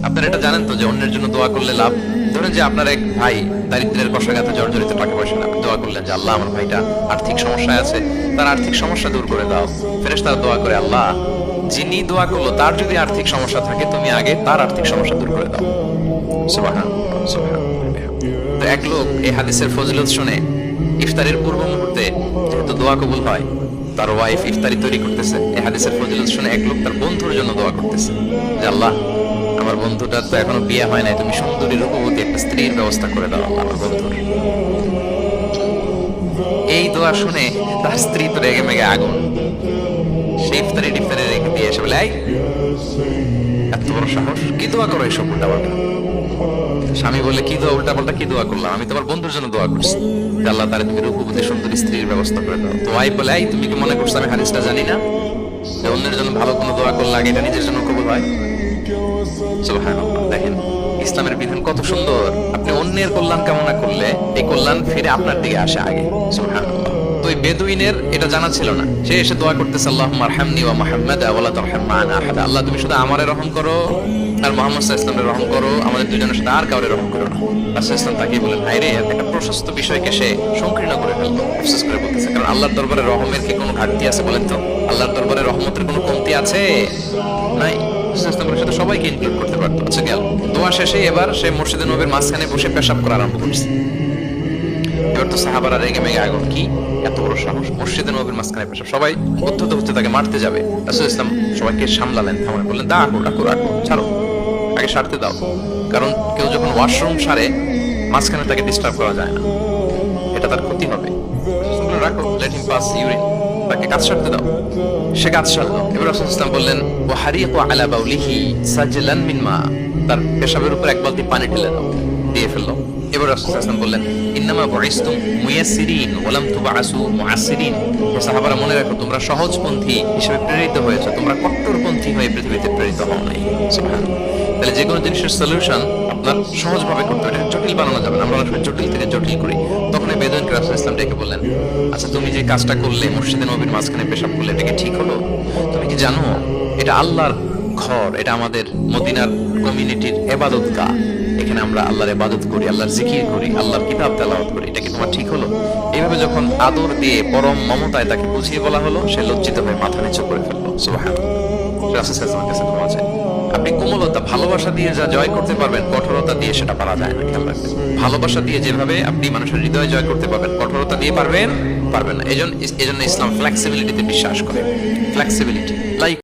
আপনারা এটা জানেন তো যে অন্যের জন্য দোয়া করলে লাভ। ধরেন যে আপনার এক ভাই দারিদ্রের কষাঘাতে জর্জরিত, টাকা পয়সা না, দোয়া করলেন যে আল্লাহ আমার ভাইটা আর্থিক সমস্যায় আছে, তার আর্থিক সমস্যা দূর করে দাও। ফেরেশতারা দোয়া করে, আল্লাহ যিনি দোয়া করলো তার যদি আর্থিক সমস্যা থাকে তুমি আগে তার আর্থিক সমস্যা দূর করে দাও। সুবহানাল্লাহ, সুবহানাল্লাহ। তো এক লোক এই হাদিসের ফজিলত শুনে ইফতারের পূর্ব মুহূর্তে যেহেতু দোয়া কবুল হয়, তার ওয়াইফ ইফতারি তৈরি করতেছে, এই হাদিসের ফজিলত শুনে এক লোক তার বন্ধুর জন্য দোয়া করতেছে যে আল্লাহ আমার বন্ধুটার তো এখনো বিয়ে হয় নাই, তুমি সুন্দরী রূপবতী একটা স্ত্রীর ব্যবস্থা করে দাও আল্লাহ আমার বন্ধুর। এই দোয়া শুনে তার স্ত্রী তো রেগে মেগে আগুন, সে ইফতারি রেখে দিয়ে এসে বলে, এই এত বড় সাহস, কি দোয়া করো এসব উল্টাপাল্টা? স্বামী বলে, কি দোয়া উল্টাপাল্টা, কি দোয়া করলাম? আমি তোমার বন্ধুর জন্য দোয়া করছি যে আল্লাহ তারে তুমি রূপবতী সুন্দরী স্ত্রীর ব্যবস্থা করে দাও। তো ওয়াইফ বলে, এই তুমি কি মনে করছো আমি হাদিসটা জানি না যে অন্যের জন্য ভালো কোনো দোয়া করলে আগে এটা নিজের জন্য কবুল হয়? সুবহানাল্লাহ। দেখেন ইসলামের বিধান কত সুন্দর। আপনি অন্যের কল্যাণ কামনা করলে এই কল্যাণ ফিরে আপনার দিকে আসে আগে। সুবহানাল্লাহ। তো এই বেদুইনের এটা জানা ছিল না, সে এসে দোয়া করতেছে, আল্লাহুম্মা আরহামনি ওয়া মুহাম্মাদা ওয়া লা তারহাম মা'আনা আহাদা। আল্লাহ তুমি শুধু আমারে রহম করো আর মুহাম্মদ সাল্লাল্লাহু আলাইহি ওয়াসাল্লামের রহম করো, আমাদের দুজনের সাথে আর কাউরে রহম করো না। রাসূল সাল্লাল্লাহু আলাইহি ওয়াসাল্লাম তাকিয়ে বলেন, হায় রে, একটা প্রশস্ত বিষয়কে সে সংকীর্ণ করে ফেললো। আফসোস করে বলতেছে, কারণ আল্লাহর দরবারে রহমের কি কোনো ঘাটতি আছে বলেন তো? আল্লাহর দরবারে রহমতের কোনো কমতি আছে? নাই। সাথে সবাইকে ইনক্লুড করতে পারতো। আচ্ছা গেল, দোয়া শেষে এবার সে মসজিদে নববীর মাঝখানে বসে পেশাব করা আরম্ভ করছে। এবার তো সাহাবারা রেগে মেগে আগুন, কি এত বড় সাহস, মসজিদে নববীর মাঝখানে পেশাব! সবাই উদ্ধত হচ্ছে, তাকে মারতে যাবে। রাসূল ইসলাম সবাইকে সামলালেন, থামালেন, বললেন, রাখো রাখো রাখো, ছাড়ো, আগে সারতে দাও। কারণ কেউ যখন ওয়াশরুম সারে মাঝখানে তাকে ডিস্টার্ব করা যায় না, এটা তার ক্ষতি হবে। রাখো, লেট হিম পাস ইউরিন, তাকে কাজ সারতে দাও। সে কাজ সারলো। এবার রাসূল ইসলাম বললেন, ওয়া হারিকু আলা বাউলিহি সাজলান মিন মা, তার পেশাবের উপর এক বালতি পানি ঢেলে দাও, দিয়ে ফেললো। এবার রাসূল ইসলাম বললেন, ইন্নামা বুইসতুম মুয়াসসিরিন ওয়া লাম তুবআসু মুআসসিরিন। সাহাবারা মনে রাখো, তোমরা সহজপন্থী হিসেবে প্রেরিত হয়েছে, তোমরা কট্টরপন্থী হয়ে পৃথিবীতে প্রেরিত হও নাই। সুবহানাল্লাহ। তাহলে যে কোনো জিনিসের সলিউশন আপনার সহজভাবে করতে হবে, জটিল বানানো যাবে না। আমরা অনেক সময় জটিল থেকে জটিল করি। তখন এই বেদুইনকে রাসূল ইসলাম ডেকে বললেন, আচ্ছা তুমি যে কাজটা করলে, মসজিদে নববীর মাঝখানে পেশাব করলে, এটা কি ঠিক হলো? তুমি কি জানো এটা আল্লাহর ঘর, এটা আমাদের মদিনার কমিউনিটির ইবাদতগাহ, এখানে আমরা আল্লাহর ইবাদত করি, আল্লাহর জিকির করি, আল্লাহর কিতাব তেলাওয়াত করি, এটা কি তোমার ঠিক হলো? এইভাবে যখন আদর দিয়ে পরম মমতায় তাকে বুঝিয়ে বলা হলো, সে লজ্জিত হয়ে মাথা নিচু করে ফেললো। সুবহানাল্লাহ। রাসূল সাল্লাল্লাহু আলাইহি ওয়াসাল্লাম কাছে আপনি কোমলতা, ভালোবাসা দিয়ে যা জয় করতে পারবেন, কঠোরতা দিয়ে সেটা পারা যায় না। খেয়াল রাখবেন, ভালোবাসা দিয়ে যেভাবে আপনি মানুষের হৃদয় জয় করতে পারবেন, কঠোরতা দিয়ে পারবেন না। এজন্য ইসলাম ফ্লেক্সিবিলিটিতে বিশ্বাস করে। ফ্লেক্সিবিলিটি